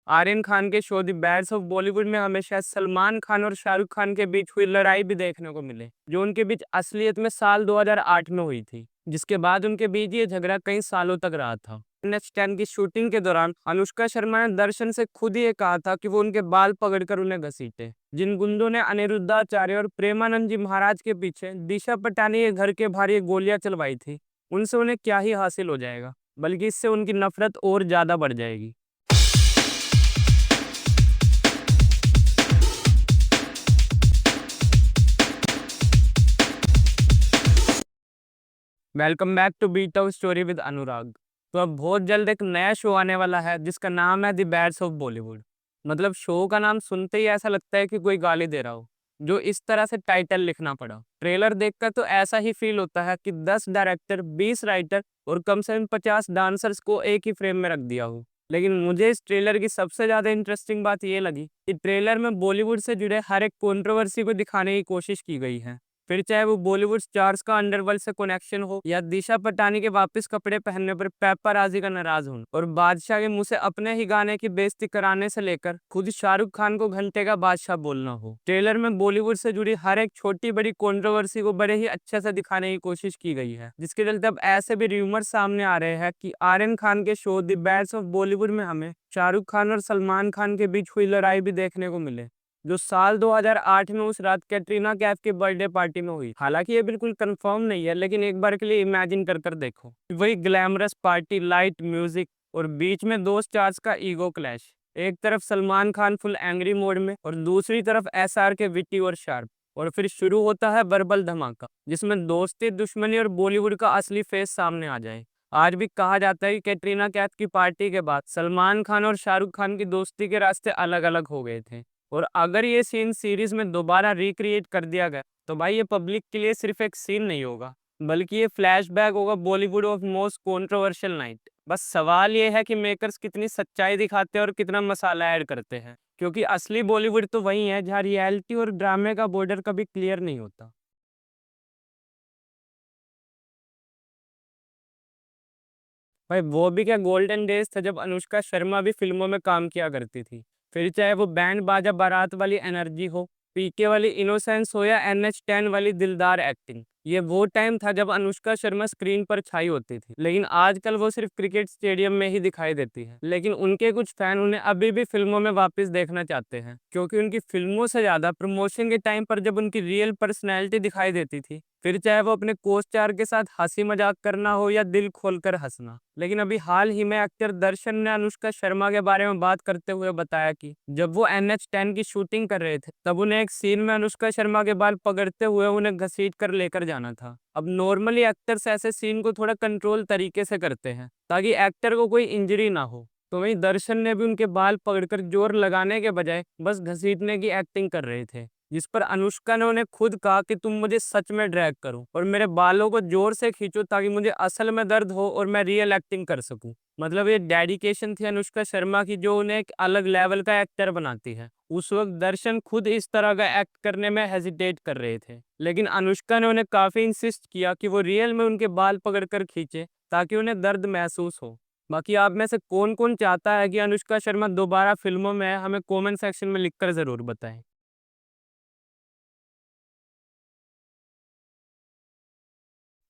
आर्यन खान के show the bads of Bollywood में हमें शायद सलमान खान और शाहरुख खान के बीच हुई लड़ाई भी देखने को मिले, जो उनके बीच असलियत में साल 2008 में हुई थी, जिसके बाद उनके बीच ये झगड़ा कई सालों तक रहा था। नेक्स्ट 10 की शूटिंग के दौरान अनुष्का शर्मा ने दर्शन से खुद ही ये कहा था कि वो उनके बाल पकड़कर उन्हें घसीटे। जिन गुंडों ने अनिरुद्धाचार्य और प्रेमानंद जी महाराज के पीछे दिशा पटानी के घर के बाहर ये गोलियां चलवाई थी, उनसे उन्हें क्या ही हासिल हो जाएगा, बल्कि इससे उनकी नफरत और ज्यादा बढ़ जाएगी। Welcome back to beat of story with Anurag. तो अब बहुत जल्द एक नया शो आने वाला है जिसका नाम है द बैड्स ऑफ बॉलीवुड। मतलब शो का नाम सुनते ही ऐसा लगता है कि कोई गाली दे रहा हो, जो इस तरह से टाइटल लिखना पड़ा। ट्रेलर देखकर तो ऐसा ही फील होता है कि 10 डायरेक्टर, 20 राइटर और कम से कम 50 डांसर्स को एक ही फ्रेम में रख दिया हो। लेकिन मुझे इस ट्रेलर की सबसे ज्यादा इंटरेस्टिंग बात ये लगी कि ट्रेलर में बॉलीवुड से जुड़े हर एक कंट्रोवर्सी को दिखाने की कोशिश की गई है। फिर चाहे वो बॉलीवुड स्टार्स का अंडरवर्ल्ड से कनेक्शन हो या दिशा पटानी के वापस कपड़े पहनने पर पेपराजी का नाराज होना और बादशाह के मुंह से अपने ही गाने की बेइज्जती कराने से लेकर खुद शाहरुख खान को घंटे का बादशाह बोलना हो। ट्रेलर में बॉलीवुड से जुड़ी हर एक छोटी बड़ी कंट्रोवर्सी को बड़े ही अच्छे से दिखाने की कोशिश की गई है, जिसके चलते अब ऐसे भी रूमर सामने आ रहे हैं कि आर्यन खान के show the bads of Bollywood में हमें शाहरुख खान और सलमान खान के बीच हुई लड़ाई भी देखने को मिले, जो साल 2008 में उस रात कैटरीना कैफ की बर्थडे पार्टी में हुई। हालांकि ये बिल्कुल कंफर्म नहीं है, लेकिन एक बार के लिए इमेजिन कर कर देखो, वही ग्लैमरस पार्टी, लाइट म्यूजिक और बीच में दो स्टार्स का ईगो क्लैश। एक तरफ Salman Khan full angry mode में और दूसरी तरफ एसआर के विटी और शार्प। और फिर शुरू होता है वर्बल धमाका, जिसमें दोस्ती, दुश्मनी और बॉलीवुड का असली फेस सामने आ जाए। आज भी कहा जाता है कि कैटरीना कैफ की पार्टी के बाद सलमान खान और शाहरुख खान की दोस्ती के रास्ते अलग अलग हो गए थे। और अगर ये सीन सीरीज में दोबारा रिक्रिएट कर दिया गया तो भाई ये पब्लिक के लिए सिर्फ एक सीन नहीं होगा, बल्कि ये फ्लैशबैक होगा Bollywood of most controversial night. बस सवाल ये है कि मेकर्स कितनी सच्चाई दिखाते हैं और कितना मसाला ऐड करते हैं, क्योंकि असली बॉलीवुड तो वही है जहाँ रियलिटी और ड्रामे का बॉर्डर कभी क्लियर नहीं होता। भाई वो भी क्या गोल्डन डेज था जब अनुष्का शर्मा भी फिल्मों में काम किया करती थी। फिर चाहे वो बैंड बाजा बारात वाली एनर्जी हो, पीके वाली इनोसेंस हो या NH10 वाली दिलदार एक्टिंग, ये वो टाइम था जब अनुष्का शर्मा स्क्रीन पर छाई होती थी। लेकिन आजकल वो सिर्फ क्रिकेट स्टेडियम में ही दिखाई देती है। लेकिन उनके कुछ फैन उन्हें अभी भी फिल्मों में वापस देखना चाहते हैं, क्योंकि उनकी फिल्मों से ज्यादा प्रमोशन के टाइम पर जब उनकी रियल पर्सनैलिटी दिखाई देती थी, फिर चाहे वो अपने को स्टार के साथ हंसी मजाक करना हो या दिल खोलकर हंसना। लेकिन अभी हाल ही में एक्टर दर्शन ने अनुष्का शर्मा के बारे में बात करते हुए बताया कि जब वो NH10 की शूटिंग कर रहे थे तब उन्हें एक सीन में अनुष्का शर्मा के बाल पकड़ते हुए उन्हें घसीट कर लेकर जाना था। अब नॉर्मली एक्टर्स ऐसे सीन को थोड़ा कंट्रोल तरीके से करते हैं ताकि एक्टर को कोई इंजरी ना हो, तो वहीं दर्शन ने भी उनके बाल पकड़कर जोर लगाने के बजाय बस घसीटने की एक्टिंग कर रहे थे, जिस पर अनुष्का ने उन्हें खुद कहा कि तुम मुझे सच में ड्रैग करो और मेरे बालों को जोर से खींचो ताकि मुझे असल में दर्द हो और मैं रियल एक्टिंग कर सकूं। मतलब ये डेडिकेशन थी अनुष्का शर्मा की, जो उन्हें एक अलग लेवल का एक्टर बनाती है। उस वक्त दर्शन खुद इस तरह का एक्ट करने में हेजिटेट कर रहे थे, लेकिन अनुष्का ने उन्हें काफी इंसिस्ट किया कि वो रियल में उनके बाल पकड़कर खींचे ताकि उन्हें दर्द महसूस हो। बाकी आप में से कौन कौन चाहता है कि अनुष्का शर्मा दोबारा फिल्मों में आए, हमें कमेंट सेक्शन में लिखकर जरूर बताएं।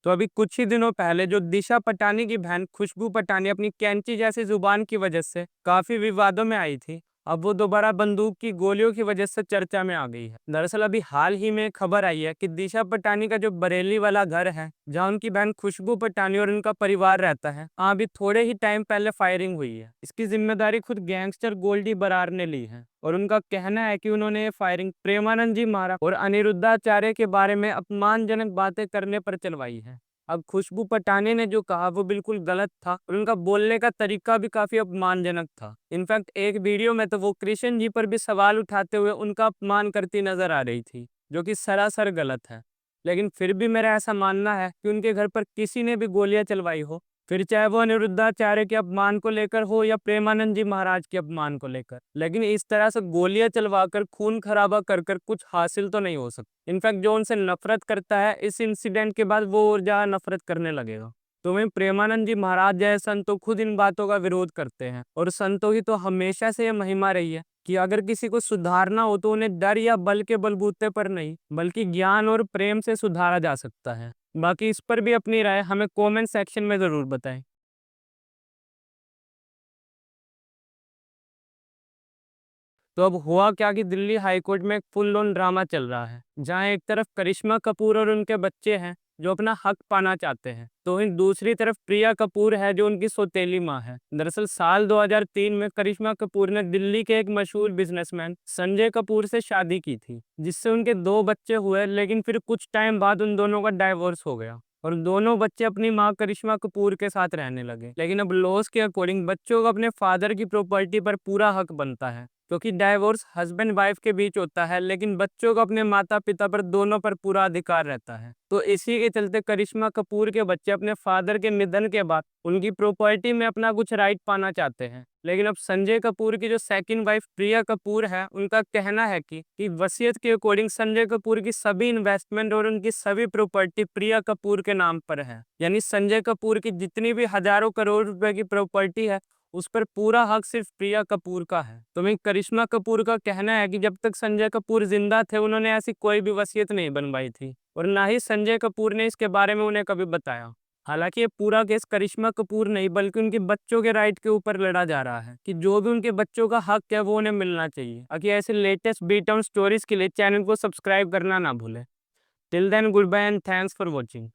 तो अभी कुछ ही दिनों पहले जो दिशा पटानी की बहन खुशबू पटानी अपनी कैंची जैसी जुबान की वजह से काफी विवादों में आई थी, अब वो दोबारा बंदूक की गोलियों की वजह से चर्चा में आ गई है। दरअसल अभी हाल ही में खबर आई है कि दिशा पटानी का जो बरेली वाला घर है जहाँ उनकी बहन खुशबू पटानी और उनका परिवार रहता है, वहाँ अभी थोड़े ही टाइम पहले फायरिंग हुई है। इसकी जिम्मेदारी खुद गैंगस्टर गोल्डी बरार ने ली है और उनका कहना है कि उन्होंने ये फायरिंग प्रेमानंद जी महाराज और अनिरुद्धाचार्य के बारे में अपमानजनक बातें करने पर चलवाई है। अब खुशबू पटानी ने जो कहा वो बिल्कुल गलत था और उनका बोलने का तरीका भी काफी अपमानजनक था। इनफैक्ट एक वीडियो में तो वो कृष्ण जी पर भी सवाल उठाते हुए उनका अपमान करती नजर आ रही थी, जो कि सरासर गलत है। लेकिन फिर भी मेरा ऐसा मानना है कि उनके घर पर किसी ने भी गोलियां चलवाई हो, फिर चाहे वो अनिरुद्धाचार्य के अपमान को लेकर हो या प्रेमानंद जी महाराज के अपमान को लेकर, लेकिन इस तरह से गोलियां चलवाकर खून खराबा कर कर कुछ हासिल तो नहीं हो सकता। इनफैक्ट जो उनसे नफरत करता है इस इंसिडेंट के बाद वो और ज्यादा नफरत करने लगेगा। तो वहीं प्रेमानंद जी महाराज जैसे संत तो खुद इन बातों का विरोध करते हैं, और संतों की तो हमेशा से ये महिमा रही है कि अगर किसी को सुधारना हो तो उन्हें डर या बल के बलबूते पर नहीं, बल्कि ज्ञान और प्रेम से सुधारा जा सकता है। बाकी इस पर भी अपनी राय हमें कमेंट सेक्शन में ज़रूर बताएं। तो अब हुआ क्या कि दिल्ली हाई कोर्ट में एक फुल ऑन ड्रामा चल रहा है, जहां एक तरफ करिश्मा कपूर और उनके बच्चे हैं जो अपना हक पाना चाहते हैं, तो वहीं दूसरी तरफ प्रिया कपूर है जो उनकी सौतेली मां है। दरअसल साल 2003 में करिश्मा कपूर ने दिल्ली के एक मशहूर बिजनेसमैन संजय कपूर से शादी की थी, जिससे उनके 2 बच्चे हुए, लेकिन फिर कुछ टाइम बाद उन दोनों का डाइवोर्स हो गया और दोनों बच्चे अपनी मां करिश्मा कपूर के साथ रहने लगे। लेकिन अब लॉज के अकॉर्डिंग बच्चों को अपने फादर की प्रॉपर्टी पर पूरा हक बनता है, क्योंकि डाइवोर्स हस्बैंड वाइफ के बीच होता है, लेकिन बच्चों को अपने माता पिता पर दोनों पर पूरा अधिकार रहता है। तो इसी के चलते करिश्मा कपूर के बच्चे अपने फादर के निधन के बाद उनकी प्रॉपर्टी में अपना कुछ राइट पाना चाहते हैं। लेकिन अब संजय कपूर की जो सेकंड वाइफ प्रिया कपूर है, उनका कहना है कि वसीयत के अकॉर्डिंग संजय कपूर की सभी इन्वेस्टमेंट और उनकी सभी प्रॉपर्टी प्रिया कपूर के नाम पर है। यानी संजय कपूर की जितनी भी हजारों करोड़ रुपए की प्रॉपर्टी है, उस पर पूरा हक सिर्फ प्रिया कपूर का है। तो वहीं करिश्मा कपूर का कहना है कि जब तक संजय कपूर जिंदा थे उन्होंने ऐसी कोई भी वसीयत नहीं बनवाई थी, और ना ही संजय कपूर ने इसके बारे में उन्हें कभी बताया। हालांकि ये पूरा केस करिश्मा कपूर नहीं बल्कि उनके बच्चों के राइट के ऊपर लड़ा जा रहा है कि जो भी उनके बच्चों का हक है वो उन्हें मिलना चाहिए। बाकी ऐसे लेटेस्ट बी टाउन स्टोरीज के लिए चैनल को सब्सक्राइब करना ना भूलें। Till then good bye and thanks for watching.